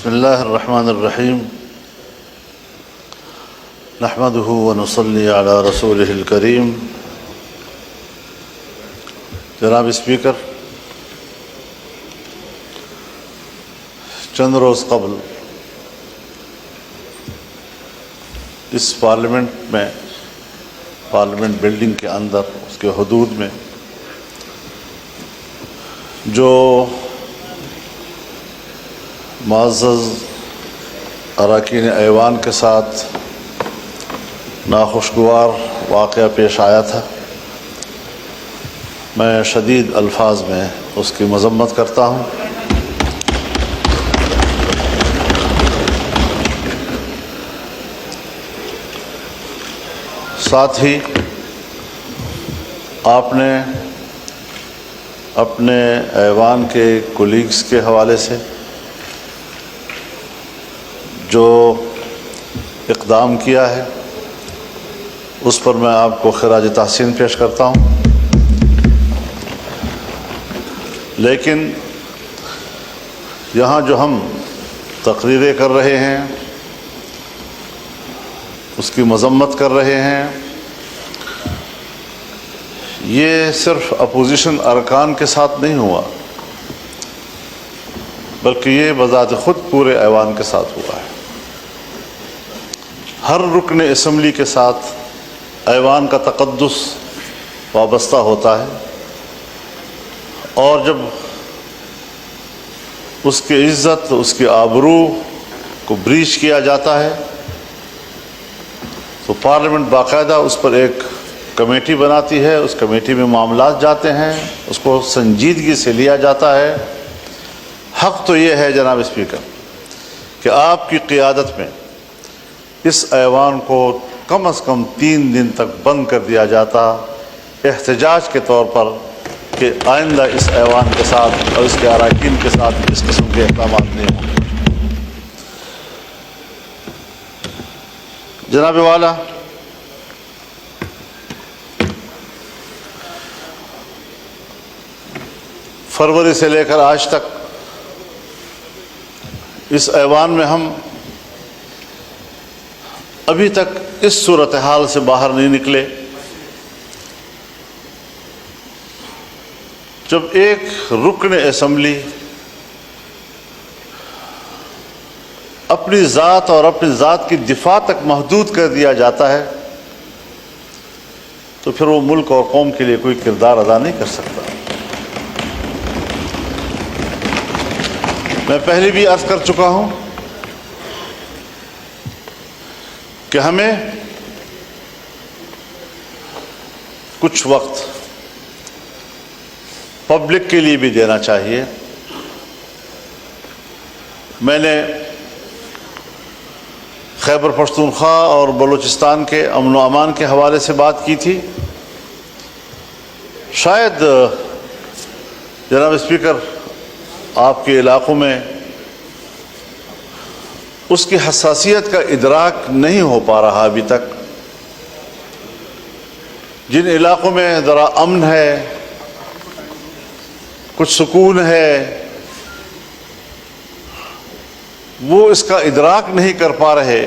بسم اللہ الرحمن الرحیم نحمده ونصلی علی رسولہ الکریم۔ جناب اسپیکر، چند روز قبل اس پارلیمنٹ میں، پارلیمنٹ بلڈنگ کے اندر، اس کے حدود میں جو معزز اراکین ایوان کے ساتھ ناخوشگوار واقعہ پیش آیا تھا، میں شدید الفاظ میں اس کی مذمت کرتا ہوں۔ ساتھ ہی آپ نے اپنے ایوان کے کولیگز کے حوالے سے جو اقدام کیا ہے اس پر میں آپ کو خراج تحسین پیش کرتا ہوں، لیکن یہاں جو ہم تقریریں کر رہے ہیں، اس کی مذمت کر رہے ہیں، یہ صرف اپوزیشن ارکان کے ساتھ نہیں ہوا، بلکہ یہ بذات خود پورے ایوان کے ساتھ ہوا ہے۔ ہر رکن اسمبلی کے ساتھ ایوان کا تقدس وابستہ ہوتا ہے، اور جب اس کی عزت، اس کی آبرو کو بریچ کیا جاتا ہے تو پارلیمنٹ باقاعدہ اس پر ایک کمیٹی بناتی ہے، اس کمیٹی میں معاملات جاتے ہیں، اس کو سنجیدگی سے لیا جاتا ہے۔ حق تو یہ ہے جناب اسپیکر کہ آپ کی قیادت میں اس ایوان کو کم از کم 3 دن تک بند کر دیا جاتا، احتجاج کے طور پر، کہ آئندہ اس ایوان کے ساتھ اور اس کے اراکین کے ساتھ اس قسم کے اقدامات نہیں ہوں۔ جناب والا، فروری سے لے کر آج تک اس ایوان میں ہم ابھی تک اس صورتحال سے باہر نہیں نکلے جب ایک رکن اسمبلی اپنی ذات اور اپنی ذات کی دفاع تک محدود کر دیا جاتا ہے تو پھر وہ ملک اور قوم کے لیے کوئی کردار ادا نہیں کر سکتا۔ میں پہلے بھی عرض کر چکا ہوں کہ ہمیں کچھ وقت پبلک کے لیے بھی دینا چاہیے۔ میں نے خیبر پختونخوا اور بلوچستان کے امن و امان کے حوالے سے بات کی تھی۔ شاید جناب اسپیکر آپ کے علاقوں میں اس کی حساسیت کا ادراک نہیں ہو پا رہا ابھی تک۔ جن علاقوں میں ذرا امن ہے، کچھ سکون ہے، وہ اس کا ادراک نہیں کر پا رہے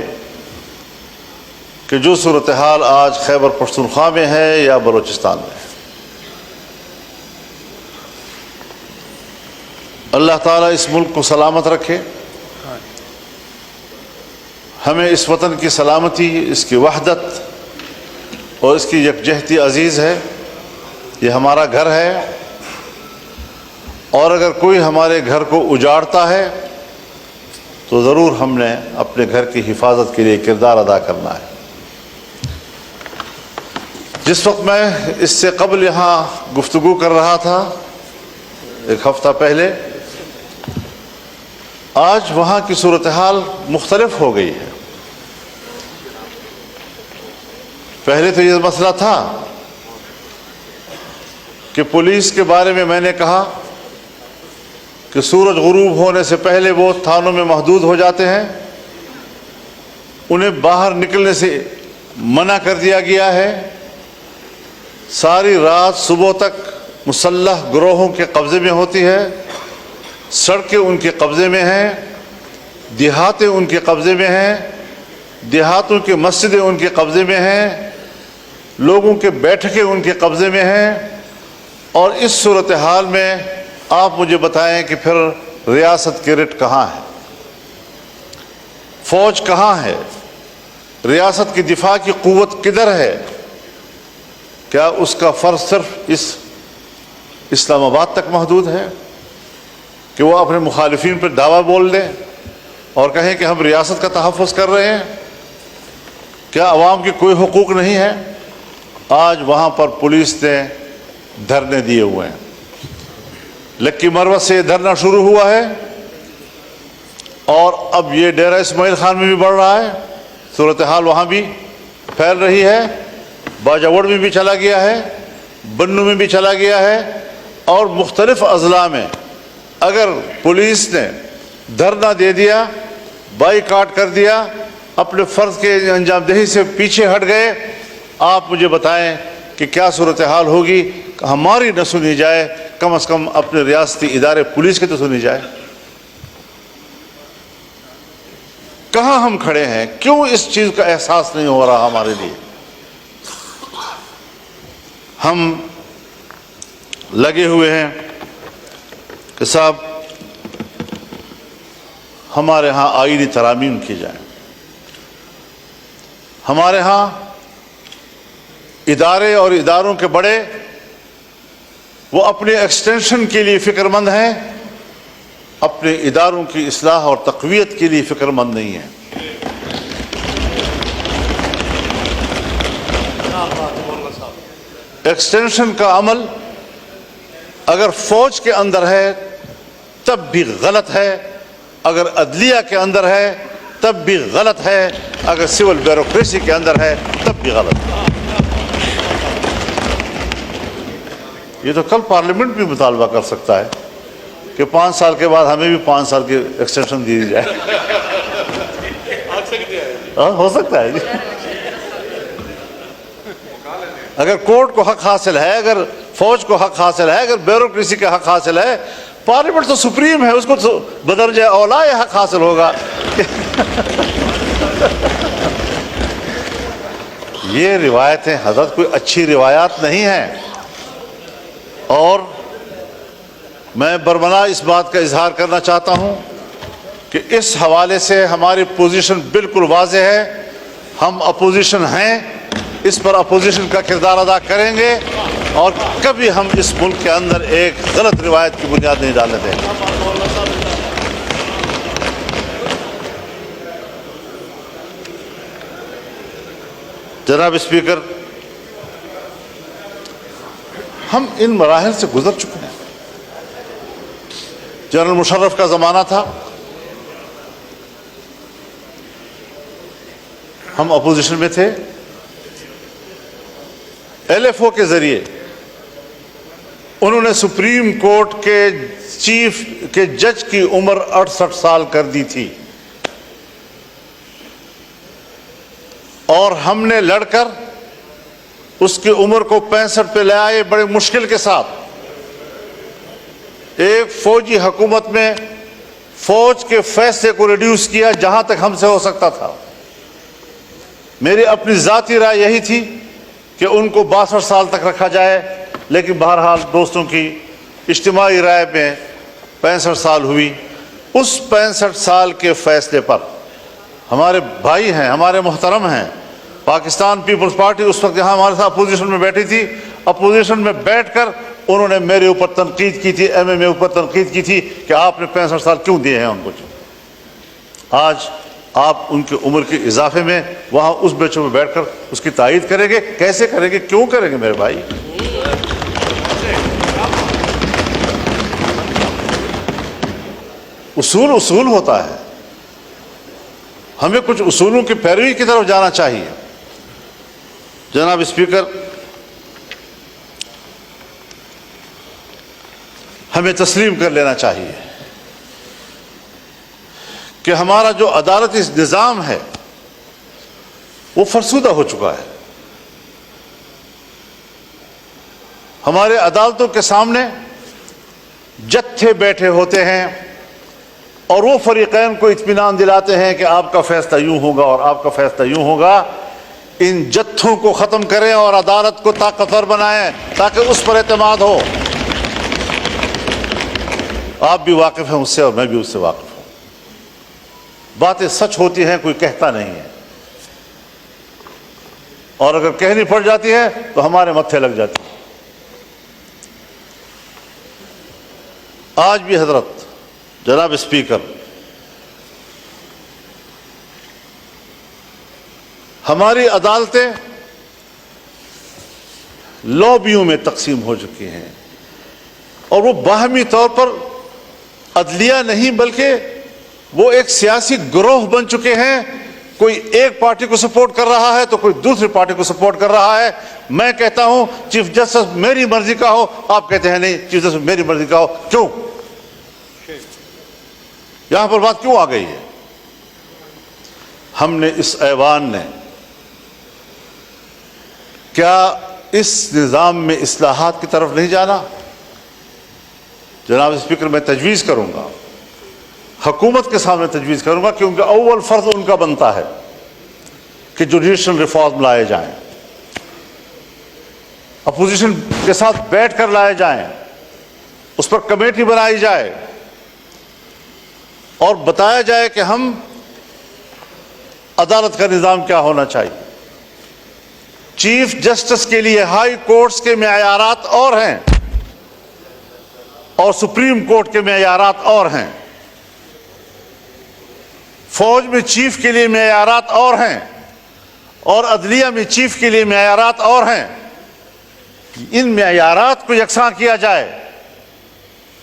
کہ جو صورتحال آج خیبر پختونخوا میں ہے یا بلوچستان میں ہے۔ اللہ تعالیٰ اس ملک کو سلامت رکھے، ہمیں اس وطن کی سلامتی، اس کی وحدت اور اس کی یکجہتی عزیز ہے۔ یہ ہمارا گھر ہے، اور اگر کوئی ہمارے گھر کو اجاڑتا ہے تو ضرور ہم نے اپنے گھر کی حفاظت کے لیے کردار ادا کرنا ہے۔ جس وقت میں اس سے قبل یہاں گفتگو کر رہا تھا، 1 ہفتہ پہلے، آج وہاں کی صورتحال مختلف ہو گئی ہے۔ پہلے تو یہ مسئلہ تھا کہ پولیس کے بارے میں میں نے کہا کہ سورج غروب ہونے سے پہلے وہ تھانوں میں محدود ہو جاتے ہیں، انہیں باہر نکلنے سے منع کر دیا گیا ہے، ساری رات صبح تک مسلح گروہوں کے قبضے میں ہوتی ہے، سڑکیں ان کے قبضے میں ہیں، دیہاتیں ان کے قبضے میں ہیں، دیہاتوں کی مسجدیں ان کے قبضے میں ہیں، لوگوں کے بیٹھکیں ان کے قبضے میں ہیں، اور اس صورتحال میں آپ مجھے بتائیں کہ پھر ریاست کی رٹ کہاں ہے، فوج کہاں ہے، ریاست کی دفاع کی قوت کدھر ہے؟ کیا اس کا فرض صرف اس اسلام آباد تک محدود ہے کہ وہ اپنے مخالفین پر دعویٰ بول دیں اور کہیں کہ ہم ریاست کا تحفظ کر رہے ہیں؟ کیا عوام کے کوئی حقوق نہیں ہے؟ آج وہاں پر پولیس نے دھرنے دیے ہوئے ہیں، لکی مروت سے یہ دھرنا شروع ہوا ہے اور اب یہ ڈیرہ اسماعیل خان میں بھی بڑھ رہا ہے، صورتحال وہاں بھی پھیل رہی ہے، باجوڑ میں بھی چلا گیا ہے، بنو میں بھی چلا گیا ہے، اور مختلف اضلاع میں اگر پولیس نے دھرنا دے دیا، بائیکاٹ کر دیا، اپنے فرض کے انجام دہی سے پیچھے ہٹ گئے، آپ مجھے بتائیں کہ کیا صورتحال ہوگی؟ ہماری نہ سنی جائے، کم از کم اپنے ریاستی ادارے پولیس کی تو سنی جائے۔ کہاں ہم کھڑے ہیں؟ کیوں اس چیز کا احساس نہیں ہو رہا ہمارے لیے؟ ہم لگے ہوئے ہیں کہ صاحب ہمارے ہاں آئینی ترامیم کی جائیں، ہمارے ہاں ادارے اور اداروں کے بڑے وہ اپنے ایکسٹینشن کے لیے فکر مند ہیں، اپنے اداروں کی اصلاح اور تقویت کے لیے فکر مند نہیں ہیں۔ ایکسٹینشن کا عمل اگر فوج کے اندر ہے تب بھی غلط ہے، اگر عدلیہ کے اندر ہے تب بھی غلط ہے، اگر سول بیوروکریسی کے اندر ہے تب بھی غلط ہے۔ یہ تو کل پارلیمنٹ بھی مطالبہ کر سکتا ہے کہ 5 سال کے بعد ہمیں بھی 5 سال کی ایکسٹینشن دی جائے۔ ہو سکتا ہے جی، اگر کورٹ کو حق حاصل ہے، اگر فوج کو حق حاصل ہے، اگر بیوروکریسی کا حق حاصل ہے، پارلیمنٹ تو سپریم ہے، اس کو تو بدرجہ اولا یہ حق حاصل ہوگا۔ یہ روایتیں حضرت کوئی اچھی روایات نہیں ہیں، اور میں برملا اس بات کا اظہار کرنا چاہتا ہوں کہ اس حوالے سے ہماری پوزیشن بالکل واضح ہے، ہم اپوزیشن ہیں، اس پر اپوزیشن کا کردار ادا کریں گے، اور کبھی ہم اس ملک کے اندر ایک غلط روایت کی بنیاد نہیں ڈالنے دیں گے۔ جناب اسپیکر، ہم ان مراحل سے گزر چکے ہیں۔ جنرل مشرف کا زمانہ تھا، ہم اپوزیشن میں تھے، ایل ایف او کے ذریعے انہوں نے سپریم کورٹ کے چیف کے جج کی عمر 68 سال کر دی تھی، اور ہم نے لڑ کر اس کی عمر کو 65 پہ لے آئے بڑے مشکل کے ساتھ۔ ایک فوجی حکومت میں فوج کے فیصلے کو ریڈیوس کیا جہاں تک ہم سے ہو سکتا تھا۔ میری اپنی ذاتی رائے یہی تھی کہ ان کو 62 سال تک رکھا جائے، لیکن بہرحال دوستوں کی اجتماعی رائے میں 65 سال ہوئی۔ اس 65 سال کے فیصلے پر ہمارے بھائی ہیں، ہمارے محترم ہیں، پاکستان پیپلز پارٹی اس وقت یہاں ہمارے ساتھ اپوزیشن میں بیٹھی تھی، اپوزیشن میں بیٹھ کر انہوں نے میرے اوپر تنقید کی تھی، ایم ایم اے اوپر تنقید کی تھی کہ آپ نے 65 سال کیوں دیے ہیں ان کو۔ آج آپ ان کی عمر کے اضافے میں وہاں اس بیچوں میں بیٹھ کر اس کی تائید کریں گے؟ کیسے کریں گے؟ کیوں کریں گے میرے بھائی؟ اصول اصول ہوتا ہے، ہمیں کچھ اصولوں کی پیروی کی طرف جانا چاہیے۔ جناب اسپیکر، ہمیں تسلیم کر لینا چاہیے کہ ہمارا جو عدالتی نظام ہے وہ فرسودہ ہو چکا ہے۔ ہمارے عدالتوں کے سامنے جتھے بیٹھے ہوتے ہیں، اور وہ فریقین کو اطمینان دلاتے ہیں کہ آپ کا فیصلہ یوں ہوگا اور آپ کا فیصلہ یوں ہوگا، ان جتھوں کو ختم کریں اور عدالت کو طاقتور بنائیں تاکہ اس پر اعتماد ہو۔ آپ بھی واقف ہیں اس سے اور میں بھی اس سے واقف ہوں۔ باتیں سچ ہوتی ہیں، کوئی کہتا نہیں ہے، اور اگر کہنی پڑ جاتی ہے تو ہمارے متھے لگ جاتی ہے۔ آج بھی حضرت جناب اسپیکر، ہماری عدالتیں لابیوں میں تقسیم ہو چکی ہیں، اور وہ باہمی طور پر عدلیہ نہیں بلکہ وہ ایک سیاسی گروہ بن چکے ہیں۔ کوئی ایک پارٹی کو سپورٹ کر رہا ہے تو کوئی دوسری پارٹی کو سپورٹ کر رہا ہے۔ میں کہتا ہوں چیف جسٹس میری مرضی کا ہو، آپ کہتے ہیں نہیں چیف جسٹس میری مرضی کا ہو۔ کیوں؟ یہاں پر بات کیوں آ گئی ہے؟ ہم نے اس ایوان نے کیا اس نظام میں اصلاحات کی طرف نہیں جانا؟ جناب اسپیکر، میں تجویز کروں گا، حکومت کے سامنے تجویز کروں گا، کیونکہ اول فرض ان کا بنتا ہے کہ جوڈیشل ریفارم لائے جائیں، اپوزیشن کے ساتھ بیٹھ کر لائے جائیں، اس پر کمیٹی بنائی جائے اور بتایا جائے کہ ہم عدالت کا نظام کیا ہونا چاہیے۔ چیف جسٹس کے لیے ہائی کورٹس کے معیارات اور ہیں اور سپریم کورٹ کے معیارات اور ہیں، فوج میں چیف کے لیے معیارات اور ہیں، اور عدلیہ میں چیف کے لیے معیارات اور ہیں۔ ان معیارات کو یکساں کیا جائے۔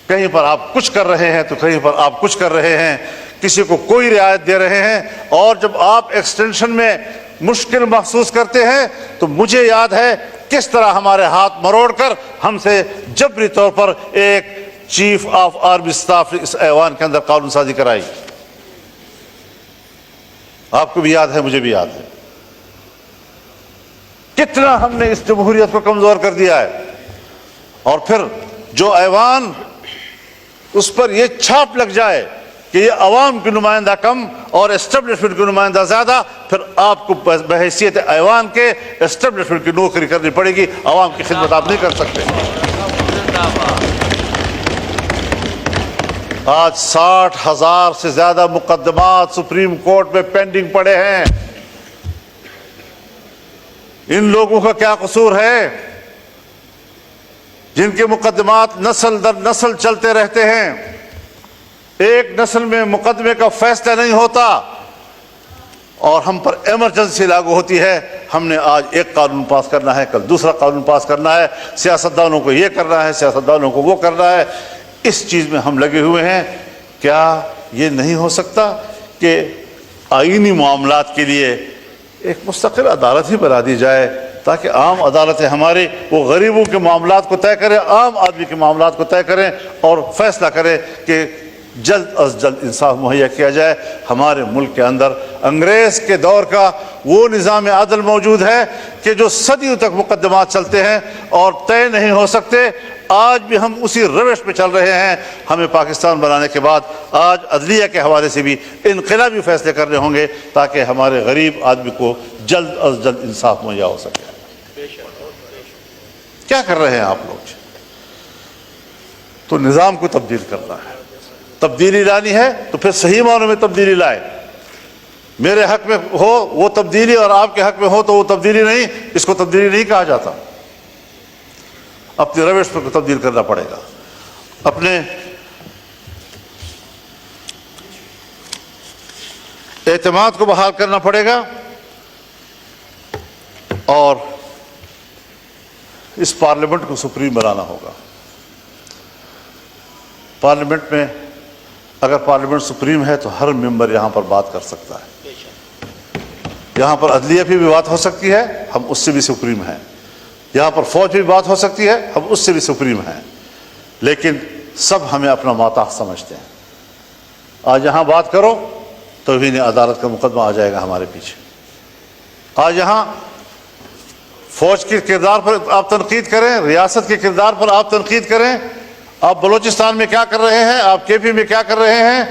کہیں پر آپ کچھ کر رہے ہیں تو کہیں پر آپ کچھ کر رہے ہیں، کسی کو کوئی رعایت دے رہے ہیں، اور جب آپ ایکسٹینشن میں مشکل محسوس کرتے ہیں تو مجھے یاد ہے کس طرح ہمارے ہاتھ مروڑ کر ہم سے جبری طور پر ایک چیف آف آرمی اسٹاف نے اس ایوان کے اندر قانون سازی کرائی۔ آپ کو بھی یاد ہے، مجھے بھی یاد ہے کتنا ہم نے اس جمہوریت کو کمزور کر دیا ہے۔ اور پھر جو ایوان اس پر یہ چھاپ لگ جائے کہ یہ عوام کی نمائندہ کم اور اسٹیبلشمنٹ کی نمائندہ زیادہ، پھر آپ کو بحیثیت ایوان کے اسٹیبلشمنٹ کی نوکری کرنی پڑے گی، عوام کی خدمت آپ نہیں کر سکتے۔ آج 60,000 سے زیادہ مقدمات سپریم کورٹ میں پینڈنگ پڑے ہیں۔ ان لوگوں کا کیا قصور ہے جن کے مقدمات نسل در نسل چلتے رہتے ہیں؟ ایک نسل میں مقدمے کا فیصلہ نہیں ہوتا اور ہم پر ایمرجنسی لاگو ہوتی ہے۔ ہم نے آج ایک قانون پاس کرنا ہے، کل دوسرا قانون پاس کرنا ہے، سیاستدانوں کو یہ کرنا ہے، سیاستدانوں کو وہ کرنا ہے۔ اس چیز میں ہم لگے ہوئے ہیں۔ کیا یہ نہیں ہو سکتا کہ آئینی معاملات کے لیے ایک مستقل عدالت ہی بنا دی جائے تاکہ عام عدالتیں ہمارے وہ غریبوں کے معاملات کو طے کریں، عام آدمی کے معاملات کو طے کریں اور فیصلہ کریں کہ جلد از جلد انصاف مہیا کیا جائے۔ ہمارے ملک کے اندر انگریز کے دور کا وہ نظام عدل موجود ہے کہ جو صدیوں تک مقدمات چلتے ہیں اور طے نہیں ہو سکتے۔ آج بھی ہم اسی روش پہ چل رہے ہیں۔ ہمیں پاکستان بنانے کے بعد آج عدلیہ کے حوالے سے بھی انقلابی فیصلے کرنے ہوں گے تاکہ ہمارے غریب آدمی کو جلد از جلد انصاف مہیا ہو سکے۔ کیا کر رہے ہیں آپ لوگ؟ تو نظام کو تبدیل کرنا ہے، تبدیلی لانی ہے تو پھر صحیح معنوں میں تبدیلی لائے۔ میرے حق میں ہو وہ تبدیلی اور آپ کے حق میں ہو تو وہ تبدیلی نہیں، اس کو تبدیلی نہیں کہا جاتا۔ اپنے روش پر تبدیل کرنا پڑے گا، اپنے اعتماد کو بحال کرنا پڑے گا، اور اس پارلیمنٹ کو سپریم بنانا ہوگا۔ پارلیمنٹ میں اگر پارلیمنٹ سپریم ہے تو ہر ممبر یہاں پر بات کر سکتا ہے۔ یہاں پر عدلیہ بھی بات ہو سکتی ہے، ہم اس سے بھی سپریم ہیں۔ یہاں پر فوج بھی بات ہو سکتی ہے، ہم اس سے بھی سپریم ہیں، لیکن سب ہمیں اپنا ماتحت سمجھتے ہیں۔ آج یہاں بات کرو توہین عدالت کا مقدمہ آ جائے گا ہمارے پیچھے۔ آج یہاں فوج کے کردار پر آپ تنقید کریں، ریاست کے کردار پر آپ تنقید کریں، آپ بلوچستان میں کیا کر رہے ہیں، آپ کے پی میں کیا کر رہے ہیں،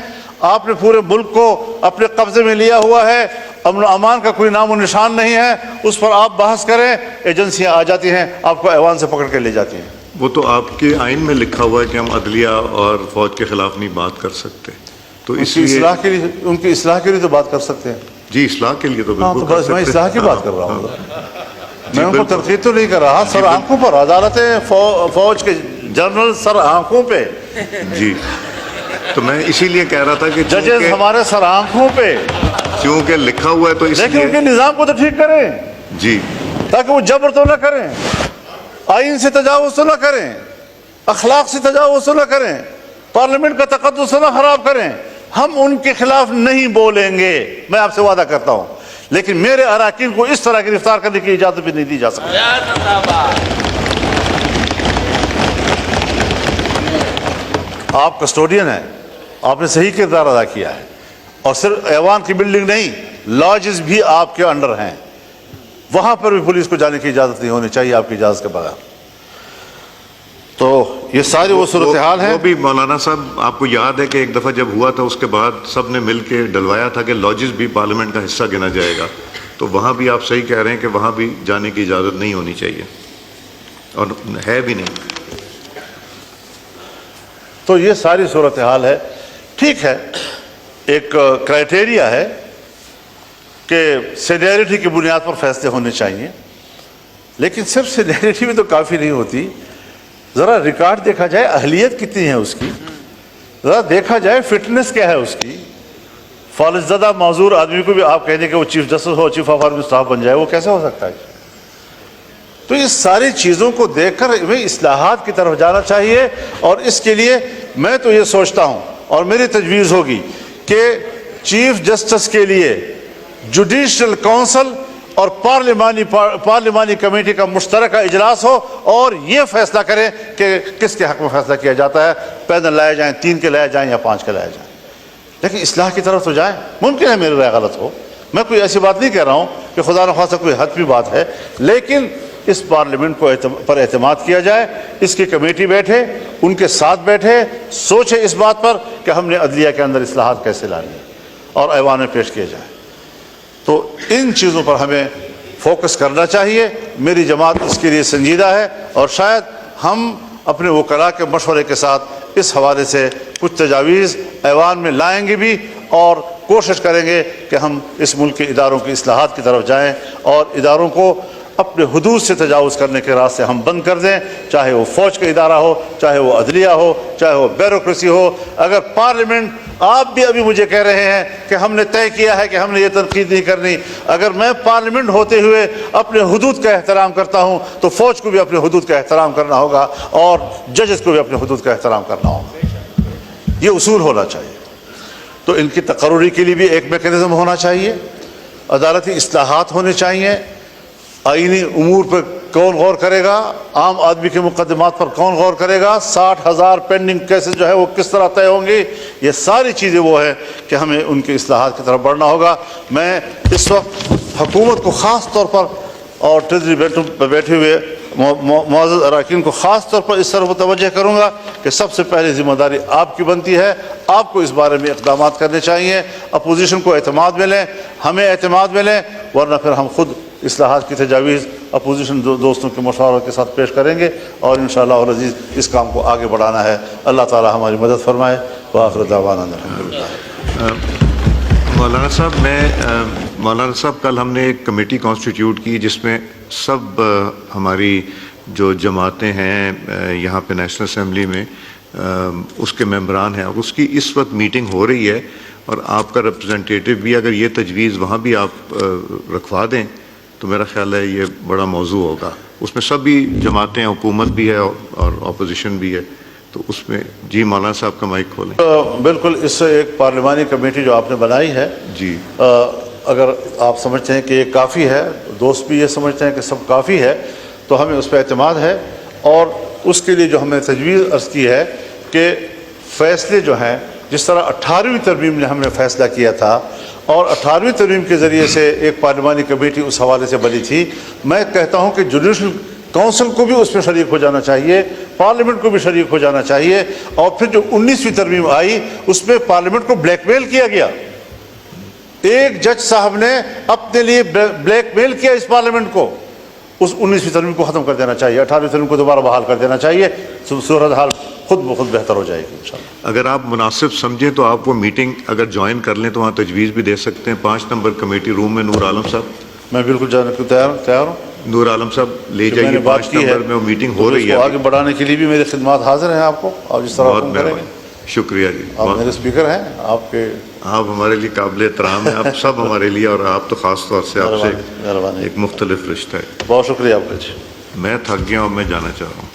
آپ نے پورے ملک کو اپنے قبضے میں لیا ہوا ہے, امن و امان کا کوئی نام و نشان نہیں ہے, اس پر آپ بحث کریں, ایجنسیاں آ جاتی ہیں آپ کو ایوان سے پکڑ کے لے جاتی ہیں. وہ تو آپ کے آئین میں لکھا ہوا ہے کہ ہم عدلیہ اور فوج کے خلاف نہیں بات کر سکتے, تو اس لیے ان کی اصلاح کے لیے تو بات کر سکتے ہیں. جی اصلاح کے لیے تو ہاں, تو بالکل بس میں اصلاح کی بات کر رہا ہوں, میں ان کو بالکل. تنقید تو نہیں کر رہا. سر آنکھوں پر عدالتیں, فوج کے جنرل سر آنکھوں پہ, جی تو میں اسی لیے کہہ رہا تھا کہ ججز ہمارے سر آنکھوں پہ, کیونکہ لکھا ہوا ہے تو اس لیکن ان کے لیے نظام کو تو ٹھیک کریں جی تاکہ وہ جبر تو نہ کریں, آئین سے تجاوز تو نہ کریں, اخلاق سے تجاوز تو نہ کریں, پارلیمنٹ کا تقدس تو نہ خراب کریں. ہم ان کے خلاف نہیں بولیں گے, میں آپ سے وعدہ کرتا ہوں, لیکن میرے اراکین کو اس طرح گرفتار کرنے کی اجازت بھی نہیں دی جا سکتی. آپ کسٹوڈین ہیں, آپ نے صحیح کردار ادا کیا ہے, اور صرف ایوان کی بلڈنگ نہیں, لاجز بھی آپ کے انڈر ہیں, وہاں پر بھی پولیس کو جانے کی اجازت نہیں ہونی چاہیے آپ کی اجازت کے بغیر. تو یہ ساری وہ صورتحال ہے. وہ بھی مولانا صاحب آپ کو یاد ہے کہ ایک دفعہ جب ہوا تھا اس کے بعد سب نے مل کے ڈلوایا تھا کہ لاجز بھی پارلیمنٹ کا حصہ گنا جائے گا, تو وہاں بھی آپ صحیح کہہ رہے ہیں کہ وہاں بھی جانے کی اجازت نہیں ہونی چاہیے, اور ہے بھی نہیں. تو یہ ساری صورتحال ہے. ٹھیک ہے, ایک کرائٹیریا ہے کہ سینیئرٹی کی بنیاد پر فیصلے ہونے چاہیے, لیکن صرف سینیئرٹی میں تو کافی نہیں ہوتی. ذرا ریکارڈ دیکھا جائے, اہلیت کتنی ہے اس کی, ذرا دیکھا جائے فٹنس کیا ہے اس کی. فالج زدہ معذور آدمی کو بھی آپ کہہ دیں کہ وہ چیف جسٹس ہو, چیف آف آرمی اسٹاف بن جائے, وہ کیسے ہو سکتا ہے؟ تو اس ساری چیزوں کو دیکھ کر ہمیں اصلاحات کی طرف جانا چاہیے, اور اس کے لیے میں تو یہ سوچتا ہوں اور میری تجویز ہوگی کہ چیف جسٹس کے لیے جوڈیشل کونسل اور پارلیمانی کمیٹی کا مشترکہ اجلاس ہو, اور یہ فیصلہ کریں کہ کس کے حق میں فیصلہ کیا جاتا ہے. پینل لائے جائیں, 3 کے لائے جائیں یا 5 کے لائے جائیں, لیکن اصلاح کی طرف تو جائیں. ممکن ہے میری رائے غلط ہو, میں کوئی ایسی بات نہیں کہہ رہا ہوں کہ خدا نخواستہ کوئی حتمی بات ہے, لیکن اس پارلیمنٹ کو پر اعتماد کیا جائے, اس کی کمیٹی بیٹھے, ان کے ساتھ بیٹھے, سوچے اس بات پر کہ ہم نے عدلیہ کے اندر اصلاحات کیسے لانی اور ایوان میں پیش کیے جائیں. تو ان چیزوں پر ہمیں فوکس کرنا چاہیے. میری جماعت اس کے لیے سنجیدہ ہے, اور شاید ہم اپنے وکلاء کے مشورے کے ساتھ اس حوالے سے کچھ تجاویز ایوان میں لائیں گے بھی, اور کوشش کریں گے کہ ہم اس ملک کے اداروں کی اصلاحات کی طرف جائیں, اور اداروں کو اپنے حدود سے تجاوز کرنے کے راستے ہم بند کر دیں, چاہے وہ فوج کا ادارہ ہو, چاہے وہ عدلیہ ہو, چاہے وہ بیوروکریسی ہو. اگر پارلیمنٹ, آپ بھی ابھی مجھے کہہ رہے ہیں کہ ہم نے طے کیا ہے کہ ہم نے یہ تنقید نہیں کرنی, اگر میں پارلیمنٹ ہوتے ہوئے اپنے حدود کا احترام کرتا ہوں تو فوج کو بھی اپنے حدود کا احترام کرنا ہوگا, اور ججز کو بھی اپنے حدود کا احترام کرنا ہوگا. یہ اصول ہونا چاہیے. تو ان کی تقرری کے لیے بھی ایک میکینزم ہونا چاہیے, عدالتی اصلاحات ہونے چاہیے. آئینی امور پر کون غور کرے گا, عام آدمی کے مقدمات پر کون غور کرے گا, 60,000 پینڈنگ کیسز جو ہے وہ کس طرح طے ہوں گے. یہ ساری چیزیں وہ ہیں کہ ہمیں ان کی اصلاحات کی طرف بڑھنا ہوگا. میں اس وقت حکومت کو خاص طور پر اور ٹریجری بیٹھوں پہ بیٹھے ہوئے معزز اراکین کو خاص طور پر اس طرف متوجہ کروں گا کہ سب سے پہلے ذمہ داری آپ کی بنتی ہے. آپ کو اس بارے میں اقدامات کرنے چاہیے. اپوزیشن کو اعتماد میں لیں, ہمیں اعتماد میں لیں, ورنہ پھر ہم خود اصلاحات کی تجاویز اپوزیشن دوستوں کے مشوروں کے ساتھ پیش کریں گے, اور انشاءاللہ العزیز اس کام کو آگے بڑھانا ہے. اللہ تعالی ہماری مدد فرمائے. وآخر دعوانا الحمدللہ. مولانا صاحب کل ہم نے ایک کمیٹی کانسٹیٹیوٹ کی جس میں سب ہماری جو جماعتیں ہیں یہاں پہ نیشنل اسمبلی میں اس کے ممبران ہیں, اور اس کی اس وقت میٹنگ ہو رہی ہے, اور آپ کا ریپرزنٹیٹیو بھی اگر یہ تجویز وہاں بھی آپ رکھوا دیں تو میرا خیال ہے یہ بڑا موضوع ہوگا. اس میں سبھی جماعتیں, حکومت بھی ہے اور اپوزیشن بھی ہے, تو اس میں جی مولانا صاحب کا مائک کھولیں. بالکل, اس سے ایک پارلیمانی کمیٹی جو آپ نے بنائی ہے, جی اگر آپ سمجھتے ہیں کہ یہ کافی ہے, دوست بھی یہ سمجھتے ہیں کہ سب کافی ہے, تو ہمیں اس پہ اعتماد ہے. اور اس کے لیے جو ہم نے تجویز عرض کی ہے کہ فیصلے جو ہیں, جس طرح 18ویں ترمیم نے ہم نے فیصلہ کیا تھا, اور 18ویں ترمیم کے ذریعے سے ایک پارلیمانی کمیٹی اس حوالے سے بنی تھی, میں کہتا ہوں کہ جوڈیشل کونسل کو بھی اس میں شریک ہو جانا چاہیے, پارلیمنٹ کو بھی شریک ہو جانا چاہیے. اور پھر جو 19ویں ترمیم آئی اس میں پارلیمنٹ کو بلیک میل کیا گیا. ایک جج صاحب نے اپنے لیے بلیک میل کیا اس پارلیمنٹ کو. اس 19ویں ترمیم کو ختم کر دینا چاہیے, 18ویں ترمیم کو دوبارہ بحال کر دینا چاہیے. صورتحال خود بخود بہتر ہو جائے گی انشاءاللہ. اگر آپ مناسب سمجھیں تو آپ وہ میٹنگ اگر جوائن کر لیں تو وہاں تجویز بھی دے سکتے ہیں. 5 نمبر کمیٹی روم میں نور عالم صاحب, میں بالکل جانے کو تیار ہوں. نور عالم صاحب لے جو میں جائیے نے بات 5 کی ہے نمبر میں وہ میٹنگ ہو رہی اس ہے. کو آگے بڑھانے کے لیے بھی میری خدمات حاضر ہیں آپ کو, اور جس طرح بہت حکم کریں گے. مہربانی, شکریہ جی. آپ میرے اسپیکر ہیں, آپ ہمارے لیے قابل احترام ہیں, آپ سب ہمارے لیے, اور آپ تو خاص طور سے آپ سے مہربانی. ایک مختلف رشتہ ہے. بہت شکریہ آپ کا جی. میں تھک گیا ہوں, میں جانا چاہ رہا ہوں.